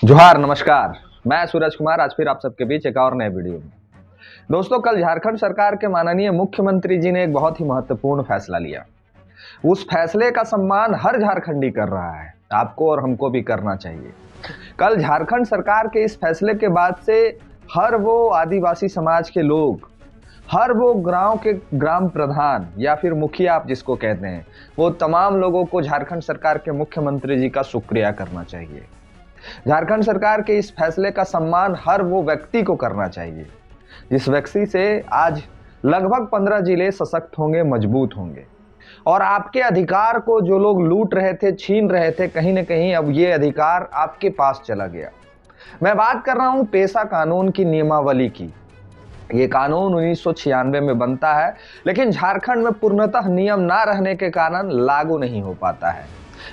जोहार, नमस्कार। मैं सूरज कुमार आज फिर आप सबके बीच एक और नए वीडियो में। दोस्तों, कल झारखंड सरकार के माननीय मुख्यमंत्री जी ने एक बहुत ही महत्वपूर्ण फैसला लिया। उस फैसले का सम्मान हर झारखंडी कर रहा है। आपको और हमको भी करना चाहिए। कल झारखंड सरकार के इस फैसले के बाद से हर वो आदिवासी समाज के लोग, हर वो गांव के ग्राम प्रधान या फिर मुखिया आप जिसको कहते हैं, वो तमाम लोगों को झारखंड सरकार के मुख्यमंत्री जी का शुक्रिया करना चाहिए। झारखंड सरकार के इस फैसले का सम्मान हर वो व्यक्ति को करना चाहिए जिस व्यक्ति से आज लगभग 15 जिले सशक्त होंगे, मजबूत होंगे। और आपके अधिकार को जो लोग लूट रहे थे, छीन रहे थे, कहीं ना कहीं अब ये अधिकार आपके पास चला गया। मैं बात कर रहा हूं पेशा कानून की नियमावली की। ये कानून 1996 में बनता है, लेकिन झारखंड में पूर्णतः नियम ना रहने के कारण लागू नहीं हो पाता है।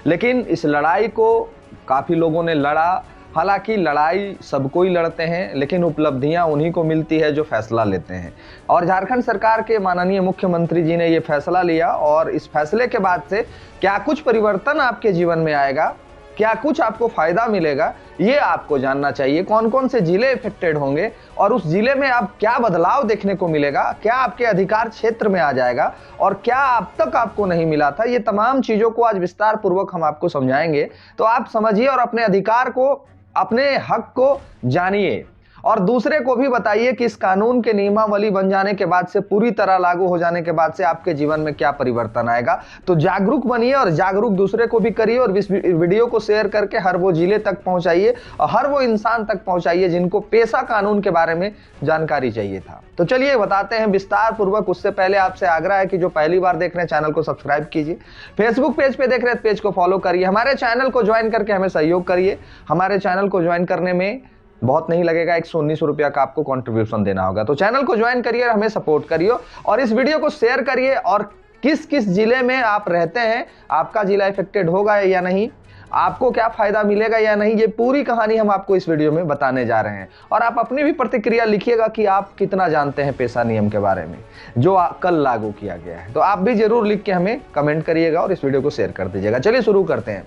लेकिन इस लड़ाई को काफी लोगों ने लड़ा। हालांकि लड़ाई सबको ही लड़ते हैं, लेकिन उपलब्धियां उन्हीं को मिलती है जो फैसला लेते हैं। और झारखंड सरकार के माननीय मुख्यमंत्री जी ने ये फैसला लिया, और इस फैसले के बाद से क्या कुछ परिवर्तन आपके जीवन में आएगा, क्या कुछ आपको फायदा मिलेगा, ये आपको जानना चाहिए। कौन कौन से जिले इफेक्टेड होंगे और उस जिले में आप क्या बदलाव देखने को मिलेगा, क्या आपके अधिकार क्षेत्र में आ जाएगा और क्या अब तक आपको नहीं मिला था, ये तमाम चीजों को आज विस्तार पूर्वक हम आपको समझाएंगे। तो आप समझिए और अपने अधिकार को, अपने हक को जानिए, और दूसरे को भी बताइए कि इस कानून के नियमावली बन जाने के बाद से, पूरी तरह लागू हो जाने के बाद से आपके जीवन में क्या परिवर्तन आएगा। तो जागरूक बनिए और जागरूक दूसरे को भी करिए, और इस वीडियो को शेयर करके हर वो जिले तक पहुंचाइए और हर वो इंसान तक पहुंचाइए जिनको पेशा कानून के बारे में जानकारी चाहिए था। तो चलिए बताते हैं विस्तार पूर्वक। उससे पहले आपसे आग्रह है कि जो पहली बार देख रहे हैं चैनल को सब्सक्राइब कीजिए, फेसबुक पेज पे देख रहे हैं पेज को फॉलो करिए, हमारे चैनल को ज्वाइन करके हमें सहयोग करिए। हमारे चैनल को ज्वाइन करने में बहुत नहीं लगेगा, 119 रुपया का आपको कंट्रीब्यूशन देना होगा। तो चैनल को ज्वाइन करिए और हमें सपोर्ट करिए, और इस वीडियो को शेयर करिए। और किस किस जिले में आप रहते हैं, आपका जिला इफेक्टेड होगा या नहीं, आपको क्या फायदा मिलेगा या नहीं, ये पूरी कहानी हम आपको इस वीडियो में बताने जा रहे हैं। और आप अपनी भी प्रतिक्रिया लिखिएगा कि आप कितना जानते हैं पेशा नियम के बारे में जो कल लागू किया गया है। तो आप भी जरूर लिख के हमें कमेंट करिएगा और इस वीडियो को शेयर कर दीजिएगा। चलिए शुरू करते हैं।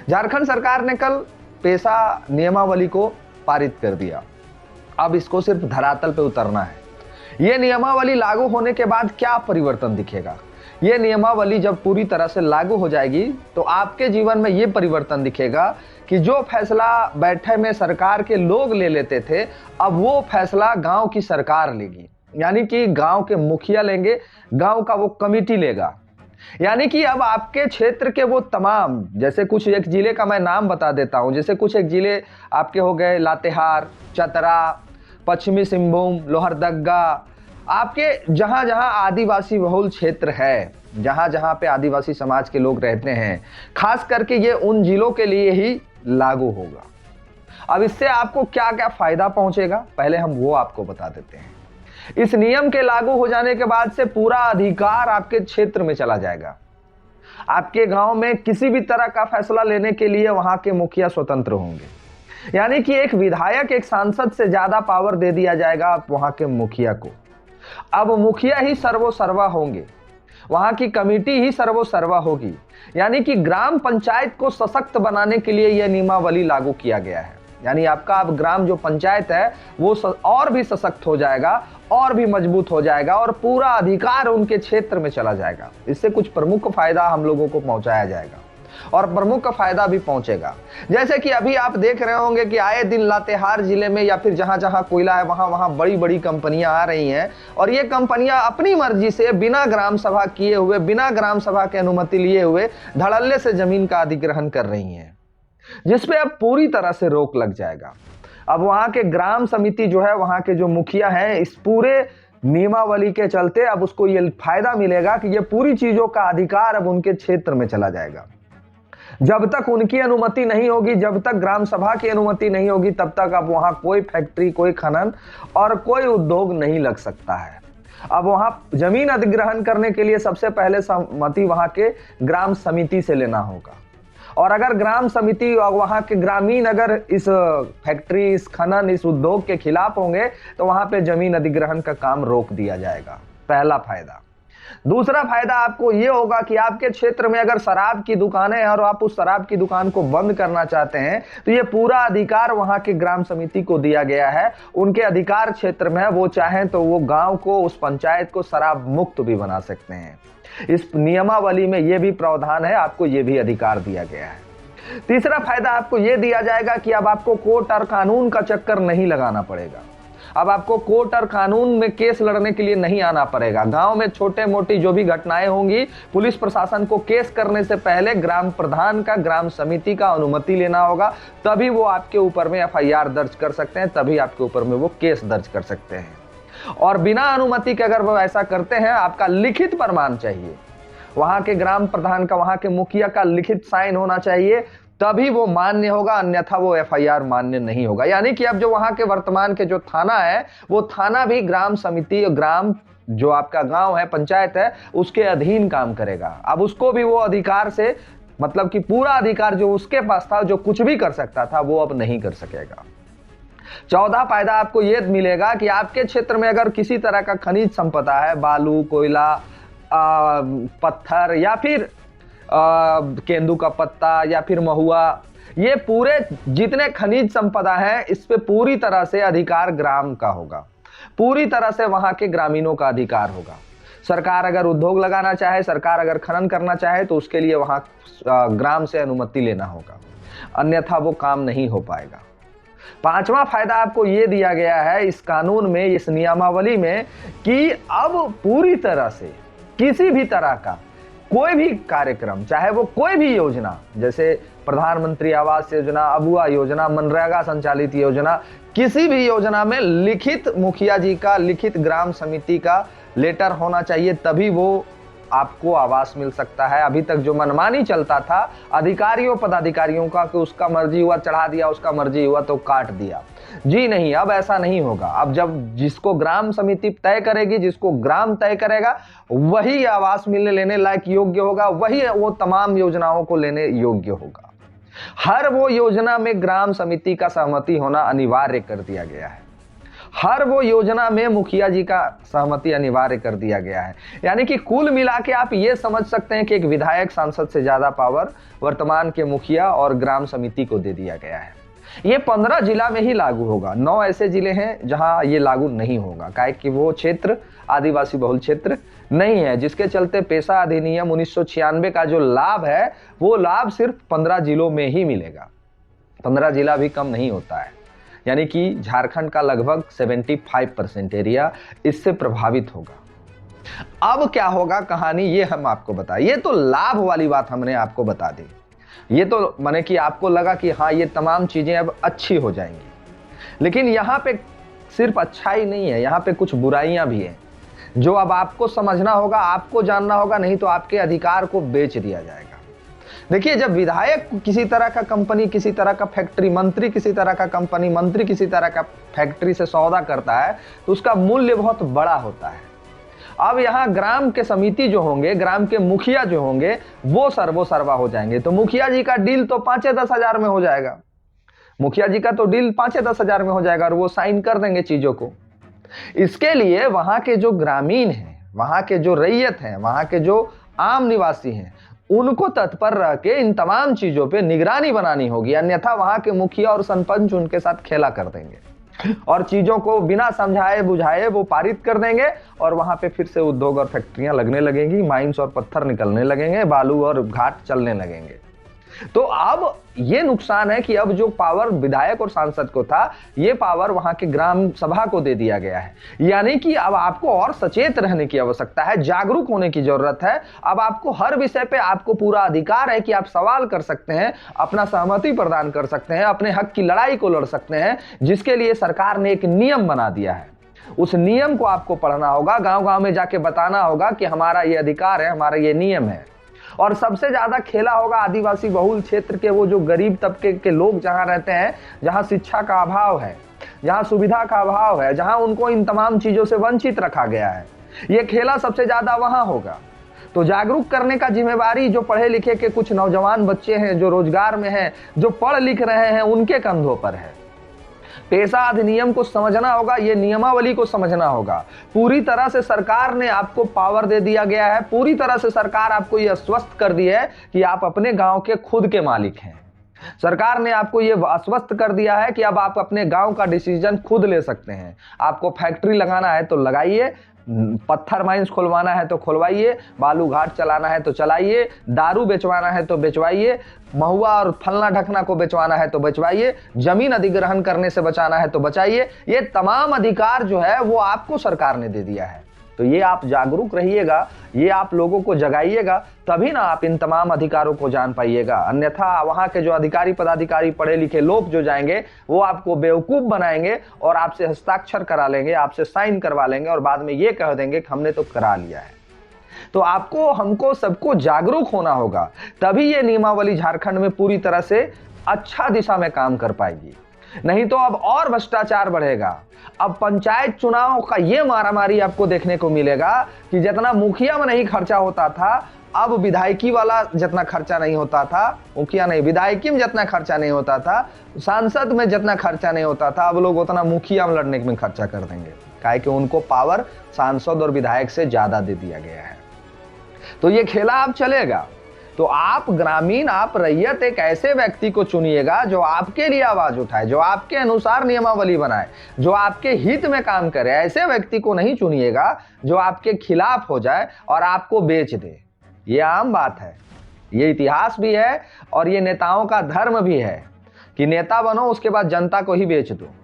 झारखंड सरकार ने कल पेशा नियमावली को पारित कर दिया। अब इसको सिर्फ धरातल पे उतरना है। यह नियमावली लागू होने के बाद क्या परिवर्तन दिखेगा, यह नियमावली जब पूरी तरह से लागू हो जाएगी तो आपके जीवन में यह परिवर्तन दिखेगा कि जो फैसला बैठे में सरकार के लोग ले लेते थे, अब वो फैसला गांव की सरकार लेगी। यानी कि गांव के मुखिया लेंगे, गांव का वो कमेटी लेगा। यानी कि अब आपके क्षेत्र के वो तमाम, जैसे कुछ एक जिले का मैं नाम बता देता हूं, जैसे कुछ एक जिले आपके हो गए लातेहार, चतरा, पश्चिमी सिंहभूम, लोहरदगा। आपके जहां जहां आदिवासी बहुल क्षेत्र है, जहां जहां पे आदिवासी समाज के लोग रहते हैं, खास करके ये उन जिलों के लिए ही लागू होगा। अब इससे आपको क्या क्या फायदा पहुंचेगा, पहले हम वो आपको बता देते हैं। इस नियम के लागू हो जाने के बाद से पूरा अधिकार आपके क्षेत्र में चला जाएगा। आपके गांव में किसी भी तरह का फैसला लेने के लिए वहां के मुखिया स्वतंत्र होंगे। यानी कि एक विधायक, एक सांसद से ज्यादा पावर दे दिया जाएगा वहां के मुखिया को। अब मुखिया ही सर्वोसर्वा होंगे, वहां की कमेटी ही सर्वोसर्वा होगी। यानी कि ग्राम पंचायत को सशक्त बनाने के लिए यह नियमावली लागू किया गया है। यानी आपका अब ग्राम जो पंचायत है वो और भी सशक्त हो जाएगा और भी मजबूत हो जाएगा, और पूरा अधिकार उनके क्षेत्र में चला जाएगा। इससे कुछ प्रमुख फायदा हम लोगों को पहुंचाया जाएगा और प्रमुख फायदा भी पहुंचेगा। जैसे कि अभी आप देख रहे होंगे कि आए दिन लातेहार जिले में या फिर जहां जहां कोयला है वहां वहां बड़ी बड़ी कंपनियां आ रही हैं, और ये कंपनियां अपनी मर्जी से बिना ग्राम सभा किए हुए, बिना ग्राम सभा की अनुमति लिए हुए धड़ल्ले से जमीन का अधिग्रहण कर रही हैं, जिसपे अब पूरी तरह से रोक लग जाएगा। अब वहां के ग्राम समिति जो है, वहां के जो मुखिया हैं, इस पूरे नियमावली के चलते अब उसको ये फायदा मिलेगा कि ये पूरी चीजों का अधिकार अब उनके क्षेत्र में चला जाएगा। जब तक उनकी अनुमति नहीं होगी, जब तक ग्राम सभा की अनुमति नहीं होगी, तब तक अब वहां कोई फैक्ट्री, कोई खनन और कोई उद्योग नहीं लग सकता है। अब वहां जमीन अधिग्रहण करने के लिए सबसे पहले सहमति वहां के ग्राम समिति से लेना होगा, और अगर ग्राम समिति और वहां के ग्रामीण अगर इस फैक्ट्री, इस खनन, इस उद्योग के खिलाफ होंगे तो वहां पे जमीन अधिग्रहण का काम रोक दिया जाएगा। पहला फायदा। दूसरा फायदा आपको यह होगा कि आपके क्षेत्र में अगर शराब की दुकानें हैं और आप उस शराब की दुकान को बंद करना चाहते हैं तो यह पूरा अधिकार वहां के ग्राम समिति को दिया गया है। उनके अधिकार क्षेत्र में है, वो चाहें तो वो गांव को, उस पंचायत को शराब मुक्त भी बना सकते हैं। इस नियमावली में यह भी प्रावधान है, आपको यह भी अधिकार दिया गया है। तीसरा फायदा आपको यह दिया जाएगा कि अब आपको कोर्ट और कानून का चक्कर नहीं लगाना पड़ेगा। अब आपको कोर्ट और कानून में केस लड़ने के लिए नहीं आना पड़ेगा। गांव में छोटे मोटी जो भी घटनाएं होंगी, पुलिस प्रशासन को केस करने से पहले ग्राम प्रधान का, ग्राम समिति का अनुमति लेना होगा, तभी वो आपके ऊपर में एफआईआर दर्ज कर सकते हैं, तभी आपके ऊपर में वो केस दर्ज कर सकते हैं। और बिना अनुमति के अगर वो ऐसा करते हैं, आपका लिखित प्रमाण चाहिए, वहां के ग्राम प्रधान का, वहां के मुखिया का लिखित साइन होना चाहिए, तभी वो मान्य होगा, अन्यथा वो एफआईआर मान्य नहीं होगा। यानी कि अब जो वहां के वर्तमान के जो थाना है, वो थाना भी ग्राम समिति, ग्राम जो आपका गांव है, पंचायत है, उसके अधीन काम करेगा। अब उसको भी वो अधिकार से, मतलब कि पूरा अधिकार जो उसके पास था, जो कुछ भी कर सकता था, वो अब नहीं कर सकेगा। चौथा फायदा आपको यह मिलेगा कि आपके क्षेत्र में अगर किसी तरह का खनिज संपदा है, बालू, कोयला, पत्थर या फिर केंदू का पत्ता या फिर महुआ, ये पूरे जितने खनिज संपदा है, इस पे पूरी तरह से अधिकार ग्राम का होगा, पूरी तरह से वहां के ग्रामीणों का अधिकार होगा। सरकार अगर उद्योग लगाना चाहे, सरकार अगर खनन करना चाहे, तो उसके लिए वहां ग्राम से अनुमति लेना होगा, अन्यथा वो काम नहीं हो पाएगा। पांचवा फायदा आपको यह दिया गया है इस कानून में, इस नियमावली में, कि अब पूरी तरह से किसी भी तरह का कोई भी कार्यक्रम, चाहे वो कोई भी योजना, जैसे प्रधानमंत्री आवास योजना, अबुआ योजना, मनरेगा संचालित योजना, किसी भी योजना में लिखित मुखिया जी का, लिखित ग्राम समिति का लेटर होना चाहिए, तभी वो आपको आवास मिल सकता है। अभी तक जो मनमानी चलता था अधिकारियों पदाधिकारियों का कि उसका मर्जी हुआ चढ़ा दिया, उसका मर्जी हुआ तो काट दिया, जी नहीं, अब ऐसा नहीं होगा। अब जब जिसको ग्राम समिति तय करेगी, जिसको ग्राम तय करेगा, वही आवास मिलने लेने लायक योग्य होगा, वही वो तमाम योजनाओं को लेने योग्य होगा। हर वो योजना में ग्राम समिति का सहमति होना अनिवार्य कर दिया गया है, हर वो योजना में मुखिया जी का सहमति अनिवार्य कर दिया गया है। यानी कि कुल मिला के आप ये समझ सकते हैं कि एक विधायक सांसद से ज्यादा पावर वर्तमान के मुखिया और ग्राम समिति को दे दिया गया है। ये 15 जिला में ही लागू होगा, 9 ऐसे जिले हैं जहां ये लागू नहीं होगा, काहे कि वो क्षेत्र आदिवासी बहुल क्षेत्र नहीं है, जिसके चलते पेशा अधिनियम 1996 का जो लाभ है, वो लाभ सिर्फ 15 जिलों में ही मिलेगा। 15 जिला भी कम नहीं होता है, यानी कि झारखंड का लगभग 75% एरिया इससे प्रभावित होगा। अब क्या होगा कहानी, ये हम आपको बताएं। ये तो लाभ वाली बात हमने आपको बता दी, ये तो माने कि आपको लगा कि हाँ ये तमाम चीजें अब अच्छी हो जाएंगी, लेकिन यहाँ पे सिर्फ अच्छाई नहीं है, यहाँ पे कुछ बुराइयां भी हैं जो अब आपको समझना होगा, आपको जानना होगा, नहीं तो आपके अधिकार को बेच दिया जाएगा। देखिए, जब विधायक किसी तरह का कंपनी, किसी तरह का फैक्ट्री, मंत्री किसी तरह का कंपनी, मंत्री किसी तरह का फैक्ट्री से सौदा करता है, तो उसका मूल्य बहुत बड़ा होता है। अब यहाँ ग्राम के समिति जो होंगे, ग्राम के मुखिया जो होंगे, वो सर्वा हो जाएंगे, तो मुखिया जी का डील तो 5-10 हजार में हो जाएगा, मुखिया जी का तो डील 5-10 हजार में हो जाएगा और वो साइन कर देंगे चीजों को। इसके लिए वहां के जो ग्रामीण हैं, वहां के जो रैयत हैं, वहां के जो आम निवासी हैं, उनको तत्पर रह के इन तमाम चीजों पे निगरानी बनानी होगी, अन्यथा वहां के मुखिया और सरपंच उनके साथ खेला कर देंगे और चीजों को बिना समझाए बुझाए वो पारित कर देंगे और वहां पे फिर से उद्योग और फैक्ट्रियां लगने लगेंगी, माइंस और पत्थर निकलने लगेंगे, बालू और घाट चलने लगेंगे। तो अब ये नुकसान है कि अब जो पावर विधायक और सांसद को था, ये पावर वहां के ग्राम सभा को दे दिया गया है। यानी कि अब आपको और सचेत रहने की आवश्यकता है, जागरूक होने की जरूरत है। अब आपको हर विषय पे आपको पूरा अधिकार है कि आप सवाल कर सकते हैं, अपना सहमति प्रदान कर सकते हैं, अपने हक की लड़ाई को लड़ सकते हैं, जिसके लिए सरकार ने एक नियम बना दिया है। उस नियम को आपको पढ़ना होगा, गांव गांव में जाके बताना होगा कि हमारा ये अधिकार है, हमारा ये नियम है। और सबसे ज्यादा खेला होगा आदिवासी बहुल क्षेत्र के वो जो गरीब तबके के लोग जहां रहते हैं, जहां शिक्षा का अभाव है, जहां सुविधा का अभाव है, जहां उनको इन तमाम चीजों से वंचित रखा गया है, ये खेला सबसे ज्यादा वहां होगा। तो जागरूक करने का जिम्मेवारी जो पढ़े लिखे के कुछ नौजवान बच्चे हैं, जो रोजगार में हैं, जो पढ़ लिख रहे हैं, उनके कंधों पर है। पेशा अधिनियम को समझना होगा, ये नियमावली को समझना होगा। पूरी तरह से सरकार ने आपको पावर दे दिया गया है, पूरी तरह से सरकार आपको ये आश्वस्त कर दी है कि आप अपने गांव के खुद के मालिक हैं। सरकार ने आपको ये आश्वस्त कर दिया है कि अब आप अपने गांव का डिसीजन खुद ले सकते हैं। आपको फैक्ट्री लगाना है तो लगाइए, पत्थर माइंस खुलवाना है तो खुलवाइए, बालू घाट चलाना है तो चलाइए, दारू बेचवाना है तो बेचवाइए, महुआ और फलना ढकना को बेचवाना है तो बेचवाइए, जमीन अधिग्रहण करने से बचाना है तो बचाइए। ये तमाम अधिकार जो है वो आपको सरकार ने दे दिया है। तो ये आप जागरूक रहिएगा, ये आप लोगों को जगाइएगा, तभी ना आप इन तमाम अधिकारों को जान पाइएगा। अन्यथा वहां के जो अधिकारी पदाधिकारी पढ़े लिखे लोग जो जाएंगे वो आपको बेवकूफ बनाएंगे और आपसे हस्ताक्षर करा लेंगे, आपसे साइन करवा लेंगे और बाद में ये कह देंगे कि हमने तो करा लिया है। तो आपको, हमको, सबको जागरूक होना होगा, तभी ये नियमावली झारखंड में पूरी तरह से अच्छा दिशा में काम कर पाएगी। नहीं तो अब और भ्रष्टाचार बढ़ेगा। अब पंचायत चुनाव का ये मारामारी आपको देखने को मिलेगा कि जितना मुखिया में नहीं खर्चा होता था, अब विधायकी वाला जितना खर्चा नहीं होता था, मुखिया नहीं विधायकी में जितना खर्चा नहीं होता था, सांसद में जितना खर्चा नहीं होता था, अब लोग उतना मुखिया में लड़ने में खर्चा कर देंगे, काहे कि उनको पावर सांसद और विधायक से ज्यादा दे दिया गया है। तो ये खेला अब चलेगा। तो आप ग्रामीण, आप रैयत एक ऐसे व्यक्ति को चुनिएगा जो आपके लिए आवाज उठाए, जो आपके अनुसार नियमावली बनाए, जो आपके हित में काम करे। ऐसे व्यक्ति को नहीं चुनिएगा जो आपके खिलाफ हो जाए और आपको बेच दे। ये आम बात है, ये इतिहास भी है और ये नेताओं का धर्म भी है कि नेता बनो उसके बाद जनता को ही बेच दो।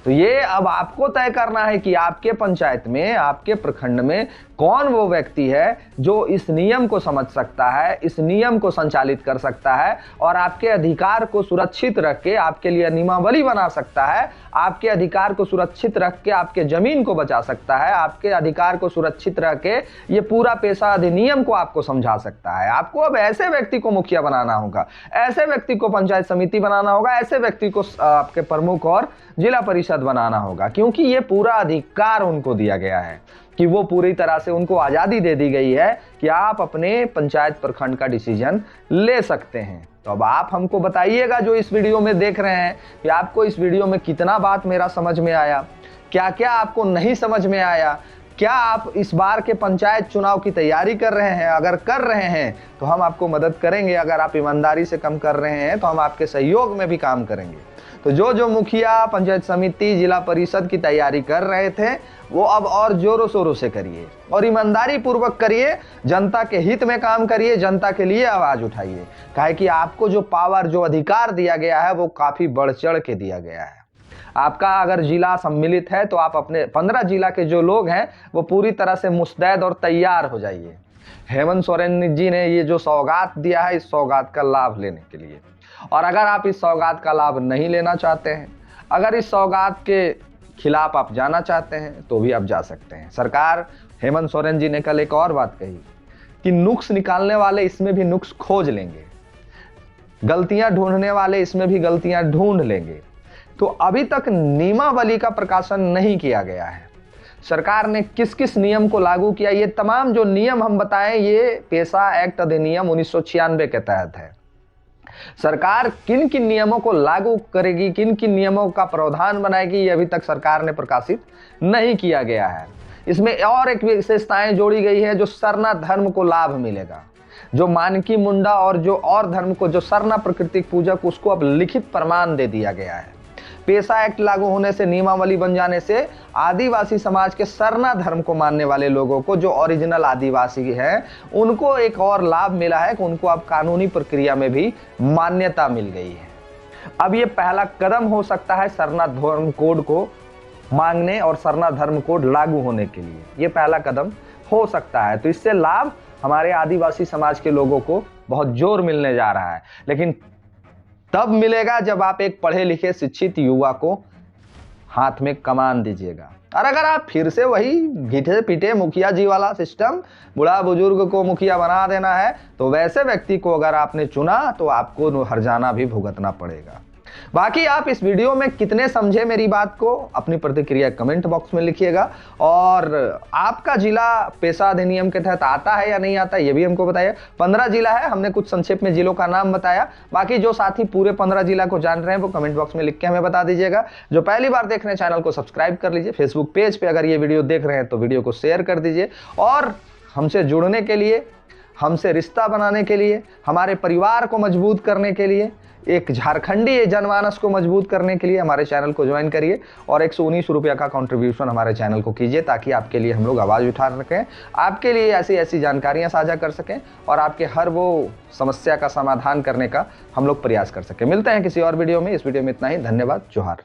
तो ये अब आपको तय करना है कि आपके पंचायत में, आपके प्रखंड में कौन वो व्यक्ति है जो इस नियम को समझ सकता है, इस नियम को संचालित कर सकता है और आपके अधिकार को सुरक्षित रख के आपके लिए नियमावली बना सकता है, आपके अधिकार को सुरक्षित रख के आपके जमीन को बचा सकता है, आपके अधिकार को सुरक्षित रख के ये पूरा पेशा अधिनियम को आपको समझा सकता है। आपको अब ऐसे व्यक्ति को मुखिया बनाना होगा, ऐसे व्यक्ति को पंचायत समिति बनाना होगा, ऐसे व्यक्ति को आपके प्रमुख और जिला परिषद बनाना होगा, क्योंकि ये पूरा अधिकार उनको दिया गया है कि वो पूरी तरह से उनको आज़ादी दे दी गई है कि आप अपने पंचायत प्रखंड का डिसीजन ले सकते हैं। तो अब आप हमको बताइएगा जो इस वीडियो में देख रहे हैं कि आपको इस वीडियो में कितना बात मेरा समझ में आया, क्या क्या आपको नहीं समझ में आया, क्या आप इस बार के पंचायत चुनाव की तैयारी कर रहे हैं। अगर कर रहे हैं तो हम आपको मदद करेंगे, अगर आप ईमानदारी से काम कर रहे हैं तो हम आपके सहयोग में भी काम करेंगे। तो जो मुखिया, पंचायत समिति, जिला परिषद की तैयारी कर रहे थे वो अब और जोरों शोरों से करिए और ईमानदारी पूर्वक करिए, जनता के हित में काम करिए, जनता के लिए आवाज उठाइए। काहे कि आपको जो पावर, जो अधिकार दिया गया है वो काफी बढ़ चढ़ के दिया गया है। आपका अगर जिला सम्मिलित है तो आप अपने 15 जिला के जो लोग हैं वो पूरी तरह से मुस्तैद और तैयार हो जाइए। हेमंत सोरेन जी ने ये जो सौगात दिया है, इस सौगात का लाभ लेने के लिए। और अगर आप इस सौगात का लाभ नहीं लेना चाहते हैं, अगर इस सौगात के खिलाफ आप जाना चाहते हैं तो भी आप जा सकते हैं। सरकार, हेमंत सोरेन जी ने कल एक और बात कही कि नुक्स निकालने वाले इसमें भी नुक्स खोज लेंगे, गलतियां ढूंढने वाले इसमें भी गलतियां ढूंढ लेंगे। तो अभी तक नियमावली का प्रकाशन नहीं किया गया है। सरकार ने किस किस नियम को लागू किया, ये तमाम जो नियम हम बताएं ये पेशा एक्ट अधिनियम 1996 के तहत है। सरकार किन किन नियमों को लागू करेगी, किन किन नियमों का प्रावधान बनाएगी, ये अभी तक सरकार ने प्रकाशित नहीं किया गया है। इसमें और एक विशेषताएं जोड़ी गई है, जो सरना धर्म को लाभ मिलेगा। जो मानकी, मुंडा और जो और धर्म को, जो सरना प्राकृतिक पूजक, उसको अब लिखित प्रमाण दे दिया गया है। पेशा एक्ट लागू होने से, नियमावली बन जाने से आदिवासी समाज के सरना धर्म को मानने वाले लोगों को, जो ओरिजिनल आदिवासी हैं, उनको एक और लाभ मिला है कि उनको अब कानूनी प्रक्रिया में भी मान्यता मिल गई है। अब ये पहला कदम हो सकता है सरना धर्म कोड को मांगने और सरना धर्म कोड लागू होने के लिए, ये पहला कदम हो सकता है। तो इससे लाभ हमारे आदिवासी समाज के लोगों को बहुत जोर मिलने जा रहा है। लेकिन तब मिलेगा जब आप एक पढ़े लिखे शिक्षित युवा को हाथ में कमान दीजिएगा। और अगर आप फिर से वही घिटे पिटे मुखिया जी वाला सिस्टम, बुढ़ा बुजुर्ग को मुखिया बना देना है, तो वैसे व्यक्ति को अगर आपने चुना तो आपको हर्जाना भी भुगतना पड़ेगा। बाकी आप इस वीडियो में कितने समझे मेरी बात को, अपनी प्रतिक्रिया कमेंट बॉक्स में लिखिएगा। और आपका जिला पेशा अधिनियम के तहत आता है या नहीं आता, ये भी हमको बताइए। 15 जिला है, हमने कुछ संक्षेप में जिलों का नाम बताया। बाकी जो साथी पूरे 15 जिला को जान रहे हैं वो कमेंट बॉक्स में लिख के हमें बता दीजिएगा। जो पहली बार देख रहे हैं चैनल को सब्सक्राइब कर लीजिए। फेसबुक पेज पे अगर ये वीडियो देख रहे हैं तो वीडियो को शेयर कर दीजिए। और हमसे जुड़ने के लिए, हमसे रिश्ता बनाने के लिए, हमारे परिवार को मजबूत करने के लिए, एक झारखंडी जनमानस को मजबूत करने के लिए हमारे चैनल को ज्वाइन करिए और 119 रुपये का कंट्रीब्यूशन हमारे चैनल को कीजिए, ताकि आपके लिए हम लोग आवाज़ उठा सकें, आपके लिए ऐसी ऐसी जानकारियां साझा कर सकें और आपके हर वो समस्या का समाधान करने का हम लोग प्रयास कर सकें। मिलते हैं किसी और वीडियो में। इस वीडियो में इतना ही। धन्यवाद। जोहार।